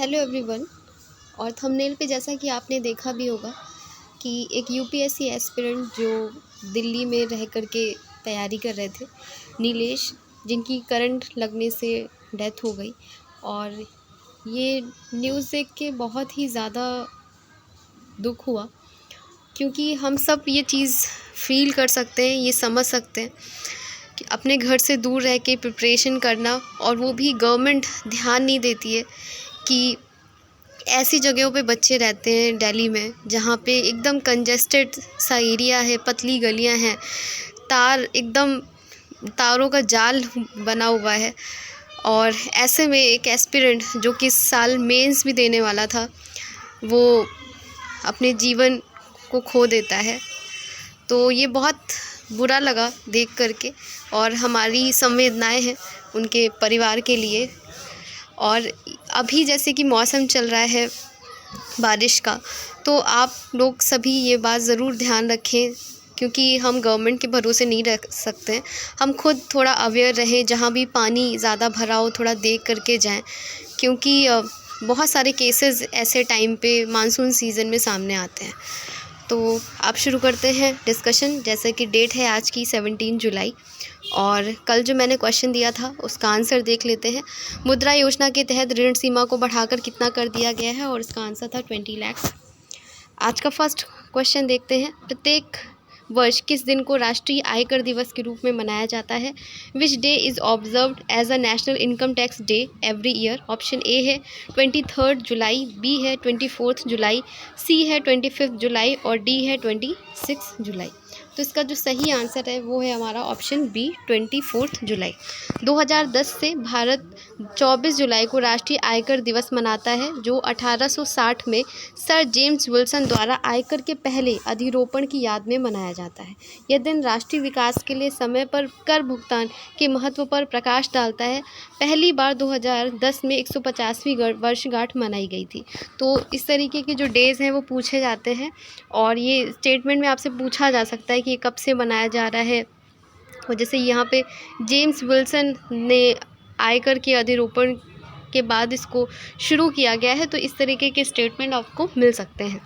Hello everyone. और thumbnail पे जैसा कि आपने देखा भी होगा कि एक यूपीएससी एस्पिरेंट जो दिल्ली में रह कर के तैयारी कर रहे थे, नीलेश, जिनकी करंट लगने से डेथ हो गई। और ये न्यूज़ देख के बहुत ही ज़्यादा दुख हुआ, क्योंकि हम सब ये चीज़ फील कर सकते हैं, ये समझ सकते हैं कि अपने घर से दूर रह के प्रिपरेशन करना, और वो भी गवर्नमेंट ध्यान नहीं देती है कि ऐसी जगहों पे बच्चे रहते हैं दिल्ली में, जहाँ पे एकदम कंजेस्टेड सा एरिया है, पतली गलियां हैं, एकदम तारों का जाल बना हुआ है। और ऐसे में एक एस्पिरेंट जो कि इस साल मेंस भी देने वाला था, वो अपने जीवन को खो देता है। तो ये बहुत बुरा लगा देख करके, और हमारी संवेदनाएं हैं उनके परिवार के लिए। और अभी जैसे कि मौसम चल रहा है बारिश का, तो आप लोग सभी ये बात ज़रूर ध्यान रखें, क्योंकि हम गवर्नमेंट के भरोसे नहीं रख सकते। हम खुद थोड़ा अवेयर रहें, जहाँ भी पानी ज़्यादा भरा हो थोड़ा देख करके जाएं, क्योंकि बहुत सारे केसेस ऐसे टाइम पे मानसून सीज़न में सामने आते हैं। तो आप शुरू करते हैं डिस्कशन। जैसे कि डेट है आज की 17 जुलाई, और कल जो मैंने क्वेश्चन दिया था उसका आंसर देख लेते हैं। मुद्रा योजना के तहत ऋण सीमा को बढ़ाकर कितना कर दिया गया है, और इसका आंसर था 20 लाख। आज का फर्स्ट क्वेश्चन देखते हैं। प्रत्येक वर्ष किस दिन को राष्ट्रीय आयकर दिवस के रूप में मनाया जाता है? Which day is observed as a national income tax day every year? Option A है 23 जुलाई, बी है 24 जुलाई, सी है 25 जुलाई, और डी है 26 जुलाई। तो इसका जो सही आंसर है वो है हमारा ऑप्शन बी, 24 जुलाई। 2010 से भारत 24 जुलाई को राष्ट्रीय आयकर दिवस मनाता है, जो 1860 में सर जेम्स विल्सन द्वारा आयकर के पहले अधिरोपण की याद में मनाया जाता है। यह दिन राष्ट्रीय विकास के लिए समय पर कर भुगतान के महत्व पर प्रकाश डालता है। पहली बार 2010 में 150वीं वर्षगांठ मनाई गई थी। तो इस तरीके के जो डेज़ हैं वो पूछे जाते हैं, और ये स्टेटमेंट में आपसे पूछा जा सकता है कि ये कब से मनाया जा रहा है। और जैसे यहाँ पे जेम्स विल्सन ने आयकर के अधिरोपण के बाद इसको शुरू किया गया है, तो इस तरीके के स्टेटमेंट आपको मिल सकते हैं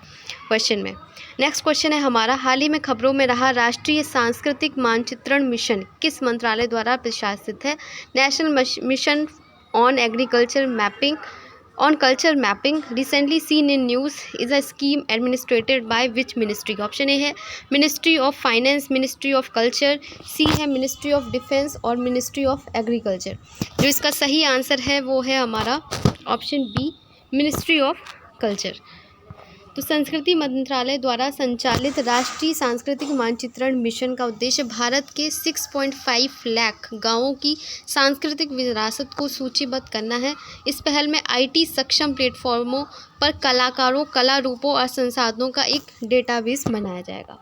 क्वेश्चन में। नेक्स्ट क्वेश्चन है हमारा, हाल ही में खबरों में रहा राष्ट्रीय सांस्कृतिक मानचित्रण मिशन किस मंत्रालय द्वारा प्रशासित है? National mission on agriculture mapping on culture mapping recently seen in news is a scheme administered by which ministry? Option A है ministry of finance, ministry of culture, C है मिनिस्ट्री ऑफ डिफेंस, और ministry of agriculture. जो इसका सही answer है वो है हमारा option B, ministry of culture. तो संस्कृति मंत्रालय द्वारा संचालित राष्ट्रीय सांस्कृतिक मानचित्रण मिशन का उद्देश्य भारत के 6.5 लाख गांवों की सांस्कृतिक विरासत को सूचीबद्ध करना है। इस पहल में आईटी सक्षम प्लेटफॉर्मों पर कलाकारों, कला रूपों और संसाधनों का एक डेटाबेस बनाया जाएगा।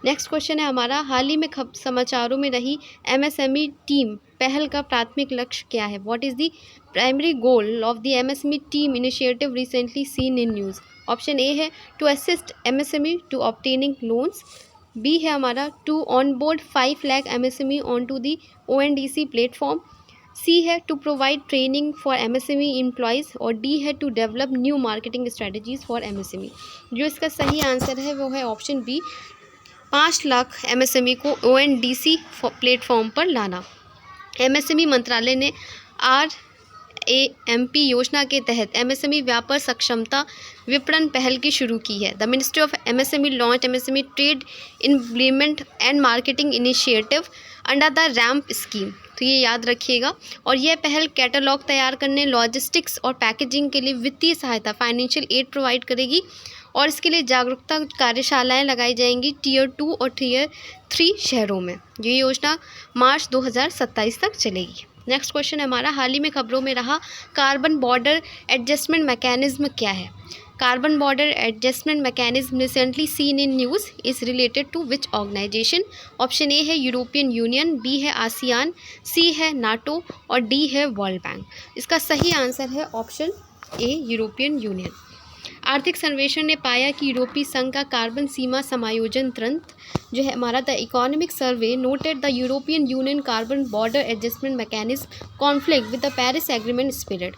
नेक्स्ट क्वेश्चन है हमारा, हाल ही में समाचारों में रही एमएसएमई टीम पहल का प्राथमिक लक्ष्य क्या है? What is the primary goal of the MSME team initiative recently seen in news? Option A है to assist MSME to obtaining loans, B है हमारा to onboard 5 lakh MSME on to the ONDC platform, C है to provide training for MSME employees, और D है to develop new marketing strategies for MSME. जो इसका सही answer है वो है ऑप्शन बी, 5 लाख एमएसएमई को ओएनडीसी प्लेटफॉर्म पर लाना। एमएसएमई मंत्रालय ने RAMP योजना के तहत एमएसएमई व्यापार सक्षमता विपणन पहल की शुरू की है। The ministry of MSME launch MSME trade implement and marketing initiative under the ramp scheme. तो ये याद रखिएगा। और यह पहल कैटलॉग तैयार करने, लॉजिस्टिक्स और पैकेजिंग के लिए वित्तीय सहायता, फाइनेंशियल एड प्रोवाइड करेगी, और इसके लिए जागरूकता कार्यशालाएं लगाई जाएंगी टियर 2 और टियर 3 शहरों में। ये योजना मार्च 2027 तक चलेगी। नेक्स्ट क्वेश्चन है हमारा, हाल ही में खबरों में रहा कार्बन बॉर्डर एडजस्टमेंट मैकेनिज्म क्या है? Carbon border adjustment mechanism recently seen in news is related to which organization? Option A है यूरोपियन यूनियन, बी है आसियान, सी है नाटो, और डी है वर्ल्ड बैंक। इसका सही आंसर है ऑप्शन ए, यूरोपियन यूनियन। आर्थिक सर्वेक्षण ने पाया कि यूरोपीय संघ का कार्बन सीमा समायोजन तंत्र जो है हमारा, the economic survey noted the European union carbon border adjustment mechanism conflict with the Paris agreement spirit.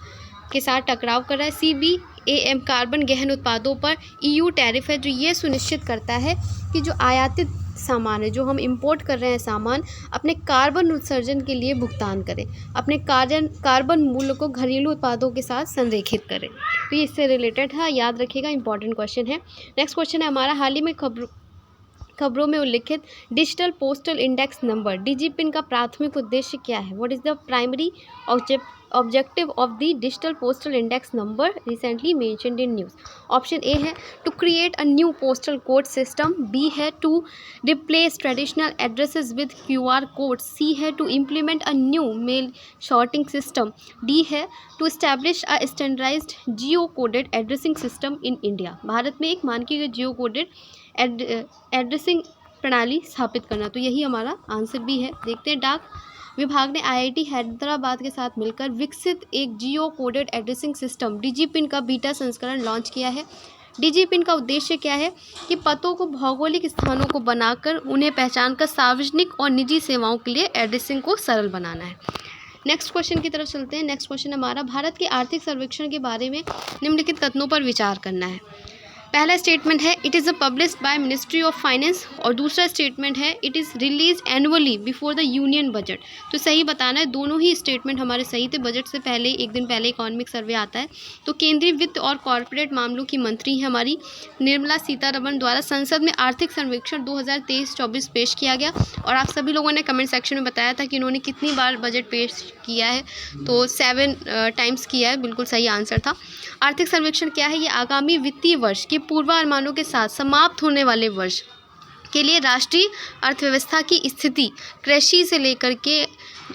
के साथ टकराव कर रहा है। CBAM कार्बन गहन उत्पादों पर EU टैरिफ है जो ये सुनिश्चित करता है कि जो आयातित सामान है, जो हम इंपोर्ट कर रहे हैं सामान, अपने कार्बन उत्सर्जन के लिए भुगतान करें, अपने कार्बन मूल्य को घरेलू उत्पादों के साथ संरेखित करें। तो ये इससे रिलेटेड है, याद रखिएगा, इंपॉर्टेंट क्वेश्चन है। नेक्स्ट क्वेश्चन है हमारा, हाल ही में खबरों में उल्लिखित digital postal index number DigiPin का प्राथमिक उद्देश्य क्या है? What is the primary objective of the digital postal index number recently mentioned in news? Option A है to create a new postal code system, B है to replace traditional addresses with QR code, C है to implement a new mail sorting system, D है to establish a standardized geo coded addressing system in India. Bharat में एक मानकीकृत जियो coded addressing प्रणाली स्थापित करना। तो यही हमारा आंसर भी है। देखते हैं, डाक विभाग ने IIT हैदराबाद के साथ मिलकर विकसित एक जियो कोडेड एड्रेसिंग सिस्टम DigiPin का बीटा संस्करण लॉन्च किया है। DigiPin का उद्देश्य क्या है कि पतों को भौगोलिक स्थानों को बनाकर उन्हें पहचान कर सार्वजनिक और निजी सेवाओं के लिए एड्रेसिंग को सरल बनाना है। नेक्स्ट क्वेश्चन की तरफ चलते हैं। नेक्स्ट क्वेश्चन हमारा, भारत के आर्थिक सर्वेक्षण के बारे में निम्नलिखित कथनों पर विचार करना है। पहला स्टेटमेंट है it is published by ministry of finance, और दूसरा स्टेटमेंट है it is release annually before the union budget. तो सही बताना है, दोनों ही स्टेटमेंट हमारे सही थे। बजट से पहले, एक दिन पहले इकोनॉमिक सर्वे आता है। तो केंद्रीय वित्त और कॉरपोरेट मामलों की मंत्री हैं हमारी निर्मला सीतारमण द्वारा संसद में आर्थिक सर्वेक्षण 2023-24 पेश किया गया, और आप सभी लोगों ने कमेंट सेक्शन में बताया था कि इन्होंने कितनी बार बजट पेश किया है, तो 7 टाइम्स किया है, बिल्कुल सही आंसर था। आर्थिक सर्वेक्षण क्या है? ये आगामी वित्तीय वर्ष के पूर्वानुमानों के साथ समाप्त होने वाले वर्ष के लिए राष्ट्रीय अर्थव्यवस्था की स्थिति, कृषि से लेकर के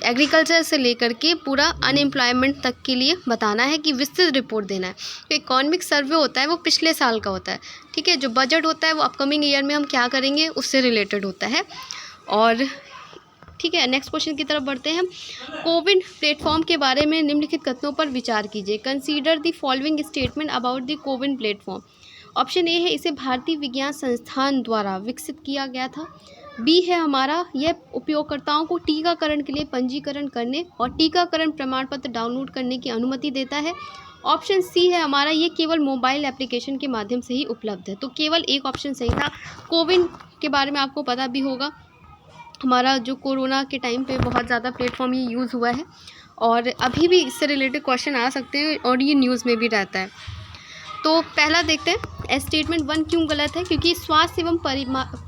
एग्रीकल्चर से लेकर के पूरा अनएम्प्लॉयमेंट तक के लिए बताना है, कि विस्तृत रिपोर्ट देना है। तो इकोनॉमिक सर्वे होता है वो पिछले साल का होता है, ठीक है। जो बजट होता है वो अपकमिंग ईयर में हम क्या करेंगे उससे रिलेटेड होता है। और ठीक है, नेक्स्ट क्वेश्चन की तरफ बढ़ते हैं हम। कोविन प्लेटफॉर्म के बारे में निम्नलिखित कथनों पर विचार कीजिए। Consider the following statement about the CoWIN platform. Option A है इसे भारतीय विज्ञान संस्थान द्वारा विकसित किया गया था। बी है हमारा, यह उपयोगकर्ताओं को टीकाकरण के लिए पंजीकरण करने और टीकाकरण प्रमाण पत्र डाउनलोड करने की अनुमति देता है। ऑप्शन सी है हमारा, ये केवल मोबाइल एप्लीकेशन के माध्यम से ही उपलब्ध है। तो केवल एक ऑप्शन सही था। कोविन के बारे में आपको पता भी होगा, हमारा जो कोरोना के टाइम पे बहुत ज़्यादा प्लेटफॉर्म ये यूज़ हुआ है, और अभी भी इससे रिलेटेड क्वेश्चन आ सकते हैं, और ये न्यूज़ में भी रहता है। तो पहला देखते हैं, स्टेटमेंट 1 क्यों गलत है? क्योंकि स्वास्थ्य एवं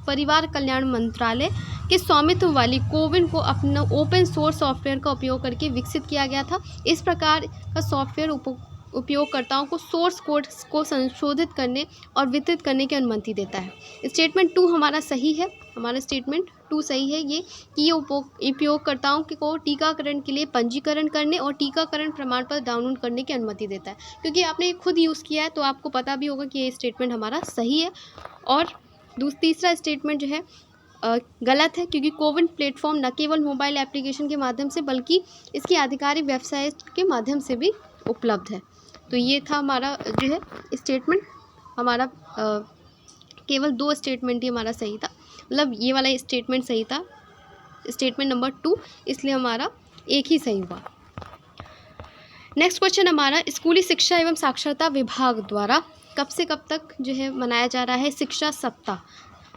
परिवार कल्याण मंत्रालय के स्वामित्व वाली कोविन को अपना ओपन सोर्स सॉफ्टवेयर का उपयोग करके विकसित किया गया था। इस प्रकार का सॉफ्टवेयर उपयोगकर्ताओं को सोर्स कोड को संशोधित करने और वितरित करने की अनुमति देता है। स्टेटमेंट 2 हमारा सही है, हमारा स्टेटमेंट 2 सही है ये, कि ये उपयोगकर्ताओं को टीकाकरण के लिए पंजीकरण करने और टीकाकरण प्रमाण पत्र डाउनलोड करने की अनुमति देता है। क्योंकि आपने खुद यूज़ किया है तो आपको पता भी होगा कि ये स्टेटमेंट हमारा सही है। और तीसरा स्टेटमेंट जो है गलत है, क्योंकि कोविन प्लेटफॉर्म न केवल मोबाइल एप्लीकेशन के माध्यम से बल्कि इसकी आधिकारिक वेबसाइट के माध्यम से भी उपलब्ध है। तो ये था हमारा जो है स्टेटमेंट, हमारा केवल 2 स्टेटमेंट ही हमारा सही था, मतलब ये वाला स्टेटमेंट सही था, स्टेटमेंट नंबर 2, इसलिए हमारा एक ही सही हुआ। नेक्स्ट क्वेश्चन हमारा, स्कूली शिक्षा एवं साक्षरता विभाग द्वारा कब से कब तक जो है मनाया जा रहा है शिक्षा सप्ताह?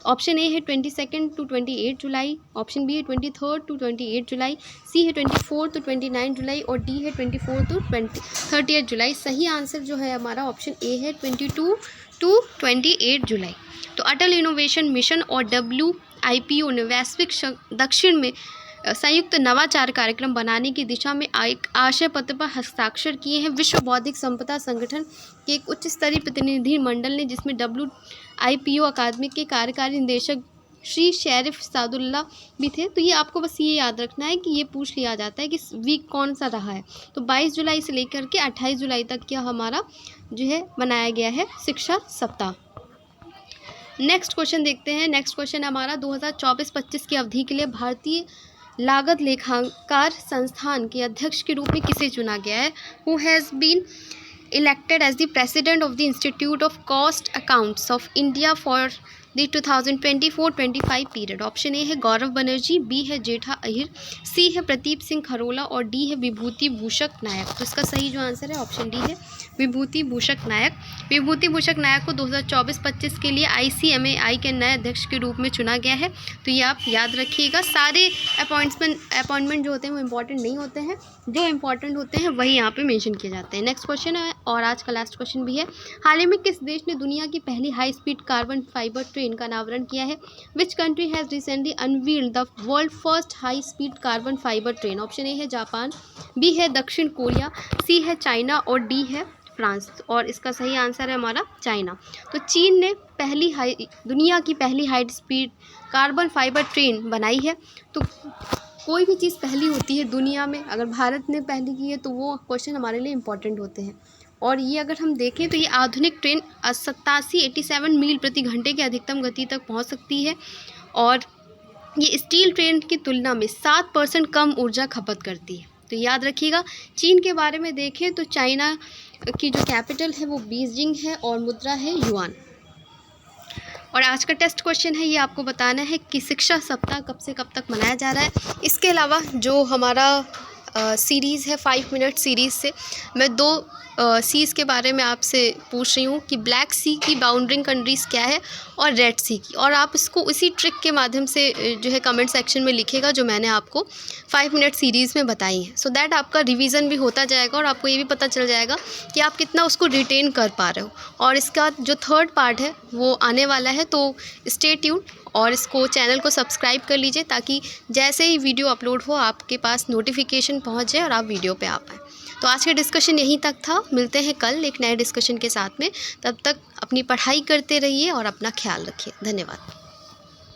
ऑप्शन ए है 22 to 28 जुलाई, ऑप्शन बी है 23 to 28 जुलाई, सी है 24 to 29 जुलाई, और डी है 24 to 30 जुलाई। सही आंसर जो है हमारा ऑप्शन ए है 22 to 28 जुलाई। तो अटल इनोवेशन मिशन और WIPO ने वैश्विक दक्षिण में संयुक्त नवाचार कार्यक्रम बनाने की दिशा में एक आशय पत्र पर हस्ताक्षर किए हैं। विश्व बौद्धिक संपदा संगठन के एक उच्च स्तरीय प्रतिनिधि मंडल ने, जिसमें WIPO अकादमी के कार्यकारी निदेशक श्री शरीफ सादुल्ला भी थे। तो ये आपको बस ये याद रखना है कि ये पूछ लिया जाता है कि वीक कौन सा रहा है। तो 22 जुलाई से लेकर के 28 जुलाई तक क्या हमारा जो है मनाया गया है शिक्षा सप्ताह। नेक्स्ट क्वेश्चन देखते हैं। नेक्स्ट क्वेश्चन हमारा 2024-25 की अवधि के लिए भारतीय लागत लेखाकार संस्थान के अध्यक्ष के रूप में किसे चुना गया है? Who has been elected as the president of the institute of cost accounts of India for the 2024-25 period? Option A है गौरव बनर्जी, बी है जेठा अहिर, सी है प्रदीप सिंह खरोला और डी है विभूति भूषण नायक। तो इसका सही जो आंसर है ऑप्शन डी है विभूति भूषण नायक। विभूति भूषण नायक को 2024-25 के लिए ICMAI के नए अध्यक्ष के रूप में चुना गया है। तो ये आप याद रखिएगा। सारे अपॉइंटमेंट जो होते हैं वो इंपॉर्टेंट नहीं होते हैं, जो इंपॉर्टेंट होते हैं वही यहाँ पे मेंशन किए जाते हैं। नेक्स्ट क्वेश्चन है और आज का लास्ट क्वेश्चन भी है। हाल ही में किस देश ने दुनिया की पहली high speed carbon fibre train का अनावरण किया है? Which country has recently unveiled the world first high speed carbon fibre train? Option A है जापान, बी है दक्षिण कोरिया, सी है चाइना और डी है फ्रांस। और इसका सही आंसर है हमारा चाइना। तो चीन ने दुनिया की पहली high speed carbon fibre train बनाई है। तो कोई भी चीज़ पहली होती है दुनिया में, अगर भारत ने पहली की है तो वो क्वेश्चन हमारे लिए इम्पॉर्टेंट होते हैं। और ये अगर हम देखें तो ये आधुनिक ट्रेन 87 मील प्रति घंटे की अधिकतम गति तक पहुंच सकती है और ये स्टील ट्रेन की तुलना में 7% कम ऊर्जा खपत करती है। तो याद रखिएगा। चीन के बारे में देखें तो चाइना की जो कैपिटल है वो बीजिंग है और मुद्रा है युआन। और आज का टेस्ट क्वेश्चन है, ये आपको बताना है कि शिक्षा सप्ताह कब से कब तक मनाया जा रहा है। इसके अलावा जो हमारा सीरीज़ है 5 मिनट सीरीज़ से मैं 2 सीज़ के बारे में आपसे पूछ रही हूँ कि ब्लैक सी की बाउंड्रिंग कंट्रीज़ क्या है और रेड सी की। और आप इसको उसी ट्रिक के माध्यम से जो है कमेंट सेक्शन में लिखेगा जो मैंने आपको 5 मिनट सीरीज़ में बताई है। सो दैट आपका रिवीजन भी होता जाएगा और आपको ये भी पता चल जाएगा कि आप कितना उसको रिटेन कर पा रहे हो। और इसका जो थर्ड पार्ट है वो आने वाला है, तो स्टे ट्यून और इसको चैनल को सब्सक्राइब कर लीजिए ताकि जैसे ही वीडियो अपलोड हो आपके पास नोटिफिकेशन पहुंच जाए और आप वीडियो पे आ पाएँ। तो आज का डिस्कशन यहीं तक था। मिलते हैं कल एक नए डिस्कशन के साथ में। तब तक अपनी पढ़ाई करते रहिए और अपना ख्याल रखिए। धन्यवाद।